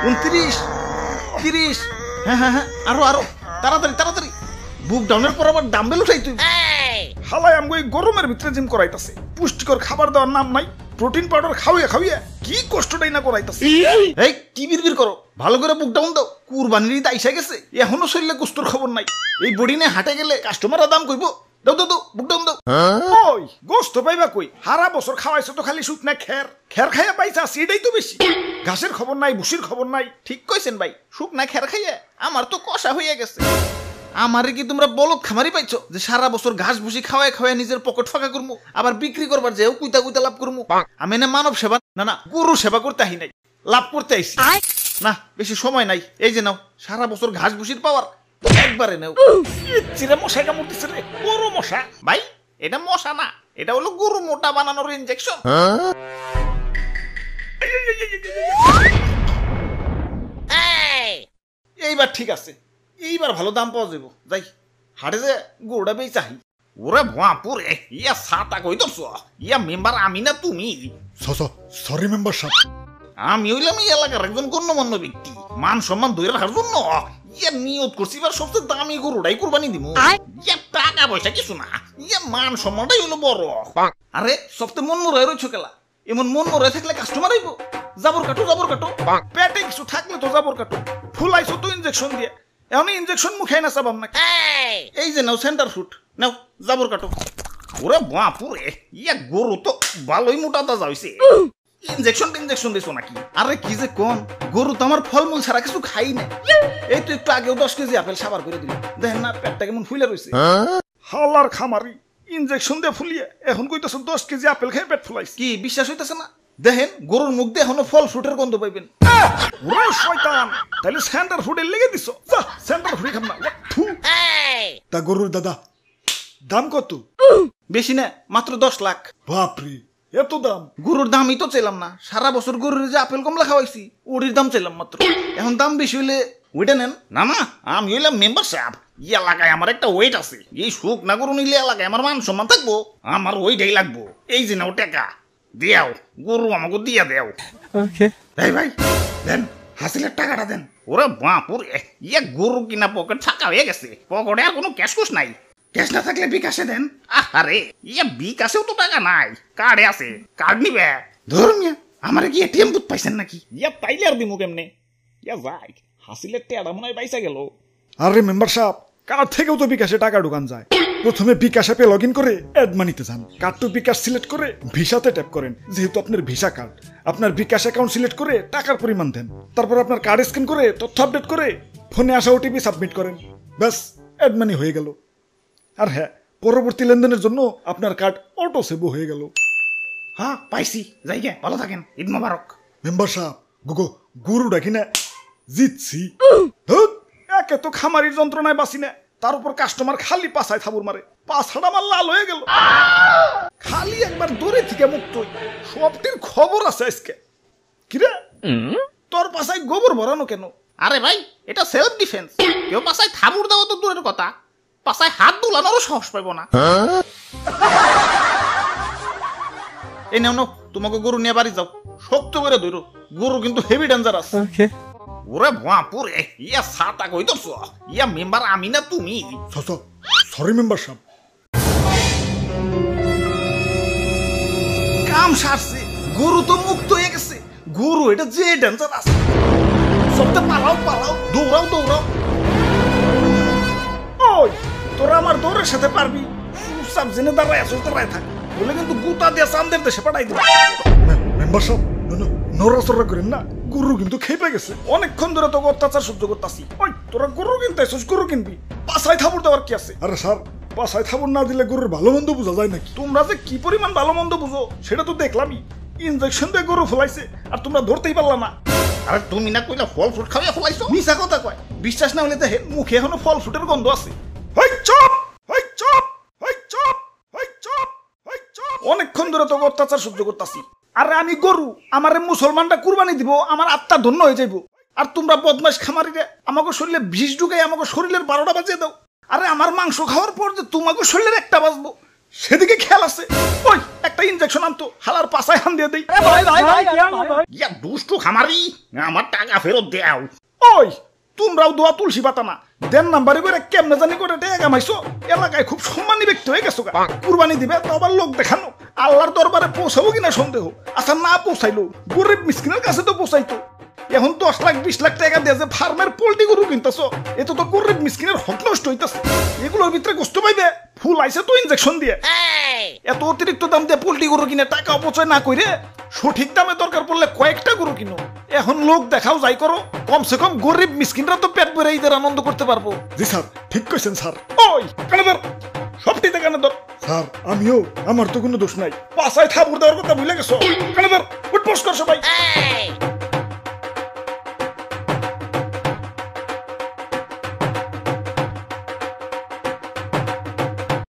29, 30, হ্যাঁ আরো আরো তাড়াতাড়ি তাড়াতাড়ি। বুক ডাউনের পর আবার ডাম্বেল উঠাই তুই। হালাই আমগো এই গরমের ভিতরে জিম করাইতাছে, পুষ্টিকর খাবার দেওয়ার নাম নাই, প্রোটিন পাউডার খাওয়াইয়া কি কষ্টটাই না করাইতাছে। এই কি বিড়বিড় করো, ভালো করে বুক ডাউন দাও। কুরবানির ঈদ আইসা গেছে, এখনো শরীরে কুস্তর খবর নাই। এই বডি নিয়ে হাটে গেলে কাস্টমাররা দাম কইব। দাও দাও দাও বুক ডাউন দাও। ওই গোস্ত পাইবা কই? হারা বছর খাওয়াইছো তো খালি শুকনা খের খাইয়া পাইছা, সেটাই তো বেশি। ঘাসের খবর নাই, ভুসির খবর নাই। ঠিক কইছেন ভাই, শুকনা খের খাইয়া আমার তো কষা হইয়া গেছে। আমারে কি তোমরা বলদ খামারি পাইছো যে সারা বছর ঘাস ভুসি খাওয়ায় খাওয়ায় নিজের পকেট ফাঁকা করবো, আবার বিক্রি করবার যেও কুইতা কুইতা লাভ করবো? আমি না মানব সেবা না গরু সেবা করতে আহি নাই, লাভ করতে আইছি। না বেশি সময় নাই, এই যে নাও সারা বছর ঘাস ভুসির পাওয়ার একবারে নেও। চিরে মশা কামড়তেছে রে, বড় মশা। ভাই এটা মশা না, এটা হলো গরু মোটা বানানোর ইনজেকশন। এইবার ঠিক আছে, এইবার ভালো দাম পাওয়া যাবো। যাই হাটে যে গরুটা বেই চাহি। ওরে ভুয়াপুরে ইয়া সাতা কই দছ, ইয়া মেম্বার আমি না তুমি? সরি মেম্বার সাহেব, আমি হইলাম এই এলাকার একজন গণ্যমান্য ব্যক্তি, মান সম্মান ধরে রাখার জন্য ইয়া নিয়ত করছি এবার সবচেয়ে দামি গরুটাই কুরবানি দিব। ইয়া টাকা পয়সা কিছু না, ইয়া মান সম্মানটাই হলো বড়। আরে সবচেয়ে মন মরাই রয়েছ কেলা, এমন মন মরাই থাকলে কাস্টমার আইব। জাবর কাটো পেটে কিছু থাকলে তো জাবর কাটো। ফুলাইছো তো ইনজেকশন দিয়ে, এখন ইনজেকশন মুখে না চাবাম না। এই যে নাও সেন্টার ফুট, নাও জাবর কাটো। ওরে বাপুরে ইয়া গরু তো ভালোই মোটা তাজা হইছে। ইনজেকশন দিছো নাকি? আরে কি যে কোন, গরু তো আমার ফলমূল ছাড়া কিছু খাই না। এই তো একটু আগেও 10 কেজি আপেল সাবার করে দিল, দেখেন না পেটটা কেমন ফুলে রয়েছে। হালার খামারি, ইনজেকশন দিয়ে ফুলিয়ে এখন কইতাছ 10 কেজি আপেল খেয়ে পেট ফুলাইছে। কি বিশ্বাস হইতাছে না? দেখেন গরুর মুখ দিয়ে এখনো ফল ফ্রুটের গন্ধ পাইবেন। ওরে শয়তান, তাহলে সেন্টার ফুডে লেগে দিছো। যা সেন্টার ফুডে খাম না। তা গরুর দাদা দাম কত? বেশি না, মাত্র 10 লাখ। বাপরে এত দাম! গরুর দামই তো চাইলাম না, সারা বছর গরুর যে আপেল কমলা খাওয়াইছি ওটির দাম চাইলাম মাত্র। এখন দাম বেশি হইলে ওইটা নেন। না না আমি হইলাম মেম্বার সাহেব, এই এলাকায় আমার একটা ওয়েট আছে। এই সুখ না গরু নিলে এলাকায় আমার মান সম্মান থাকবো, আমার ওইটাই লাগবো। এই যে নাও টাকা দিয়াও, গরু আমাকে দিয়া দেও। এই ভাই দেন, হাসিলের টাকাটা দেন। ওরে বাপুর ইয়া গরু কিনা পকেট ফাঁকা হয়ে গেছে, পকেটে আর কোনো ক্যাশ কুশ নাই। ক্যাশ না থাকলে বিকাশে দেন। আরে ইয়া বিকাশেও তো টাকা নাই, কার্ডে আছে, কার্ড নিবে। ধর্মিয়া আমার কি এটিএম বুথ পাইছেন নাকি? ইয়া পাইলে আর দিমু কেমনে? ইয়া ভাই হাসিলের টেড়া মনে হয় পাইসা গেল। আরে মেম্বার সাহেব, কার্ড থেকেও তো বিকাশে টাকা ঢুকান যায়। প্রথমে বিকাশ অ্যাপে লগ ইন করে অ্যাড মানিতে যান, কার্ড টু বিকাশ সিলেক্ট করে ভিসাতে ট্যাপ করেন। যেহেতু আপনার ভিসা কার্ড, আপনার বিকাশ অ্যাকাউন্ট সিলেক্ট করে টাকার পরিমাণ দেন। তারপর আপনার কার্ড স্ক্যান করে তথ্য আপডেট করে ফোনে আসা ওটিপি সাবমিট করেন। ব্যাস অ্যাড মানি হয়ে গেল। আর হ্যাঁ, পরবর্তী লেনদেনের জন্য আপনার কার্ড অটো সেভ হয়ে গেল। হ্যাঁ পাইছি, যাই গে, ভালো থাকেন, ঈদ মোবারক। মেম্বার সাহেব গরু ডাকি না জিতছি। একে তো খামারির যন্ত্রণায় বাঁচি না, তার উপর কাস্টমার খালি পাছায় থাবুর মারে, পাছাটা আমার লাল হয়ে গেল। খালি একবার দূরে থেকে মুক্ত সবটির খবর আছে আজকে। কিরে তোর পাছায় গোবর ভরানো কেন? আরে ভাই এটা সেলফ ডিফেন্স। কেউ পাছায় থাবুর দেওয়া তো দূরের কথা, পাছায় হাত দুলানোরও সাহস পাইব না। এই নাও তোমাকে গরু নিয়ে বাড়ি যাও, শক্ত করে ধরো, গরু কিন্তু হেভি ডেঞ্জারাস। ওরে বাপুরে ইয়া সাতা কই দছ, ইয়া মেম্বার আমি না তুমি? সরি মেম্বার সাহেব। কাম সারছে, গরু তো মুক্ত হয়ে গেছে। গরু এটা যে ডেঞ্জারাস, সবটা পালাও দৌড়াও। ওই তোরা আমার দৌড়ের সাথে পারবি? সব জেনে দাঁড়ায় আসো, দাঁড়ায় থাক, বলে কিন্তু গুতা দিয়ে চান্দের দেশে পাঠাই দিবি। মেম্বার সাহেব নড়াচড়া করেন না, গরু কিন্তু খেপে গেছে। অনেকক্ষণ ধরে তোকে অত্যাচার সহ্য করতেছি। ওই তোরা গরু কিনতে আসছিস, গরু কিনবি, পাছায় থাবুর দেওয়ার কি আছে? আরে স্যার, পাছায় থাবুর না দিলে গরুর ভালো মন্দ বোঝা যায় নাকি? তোমরা যে কি পরিমাণ ভালো মন্দ বুঝো সেটা তো দেখলামই। ইনজেকশন দিয়ে গরু ফলাইছে আর তোমরা ধরতেই পারলা না। আরে তুমি না কইলা ফল ফ্রুট খাওয়া ফলাইছো? মিছা কথা কয়, বিশ্বাস না হলে দেখেন মুখে এখনো ফল ফ্রুটের গন্ধ আছে। অনেকক্ষণ ধরে তোকে অত্যাচার সহ্য করতেছি। আরে আমি গরু, আমারে মুসলমানটা কুরবানি দিব, আমার আত্মা ধন্য হয়ে যাইব। আর তোমরা বদমাশ খামারিরে আমাকে শরীরে বিষ ঢুকাই আমাকে শরীরের 12টা বাজিয়ে দাও। আরে আমার মাংস খাওয়ার পর যে তোমাকে শরীরের একটা বাজবো, সেদিকে খেয়াল আছে। ওই একটা ইনজেকশন আনতো, হালার পাছায় হান দিয়ে দেই। ইয়া দুষ্টু খামারি, আমার টাকা ফেরত দেও। ওই তোমরাও দোয়া তুলসী পাতা না, দেন নাম্বারে করে কেমনে জানি করে টাকা কামাইছো, এলাকায় খুব সম্মানী ব্যক্তি হয়ে গেছো। কুরবানি দিবে তো আবার লোক দেখানো, আল্লাহর দরবারে পৌঁছাবো কিনা সন্দেহ। আচ্ছা না পৌঁছাইলো, গরিব মিসকিনের কাছে তো পৌঁছাইতো। এখন 10 লাখ 20 লাখ টাকা দিয়ে যে ফার্মের পোল্ট্রি গরু কিনতেছো, এত তো গরিব মিসকিনের হক নষ্ট হইতেছে। এগুলোর ভিতরে গোস্ত পাইবে, ফুল আইছে তো ইনজেকশন দিয়ে। এত অতিরিক্ত দাম দিয়ে পোল্ট্রি গরু কিনে টাকা অপচয় না করে সঠিক দামে দরকার পড়লে কয়েকটা গরু কিনো। এখন লোক দেখাও যাই করো, কমসে কম গরিব মিসকিনরা তো পেট ভরে ঈদের আনন্দ করতে পারবো। জি স্যার, ঠিক কইছেন স্যার। ওই কানে ধর, সবটিতে কানে ধর। স্যার আমিও, আমার তো কোনো দোষ নাই। পাছায় থাপুর দেওয়ার কথা ভুলে গেছো। কানে ধর, উঠবোস কর সবাই।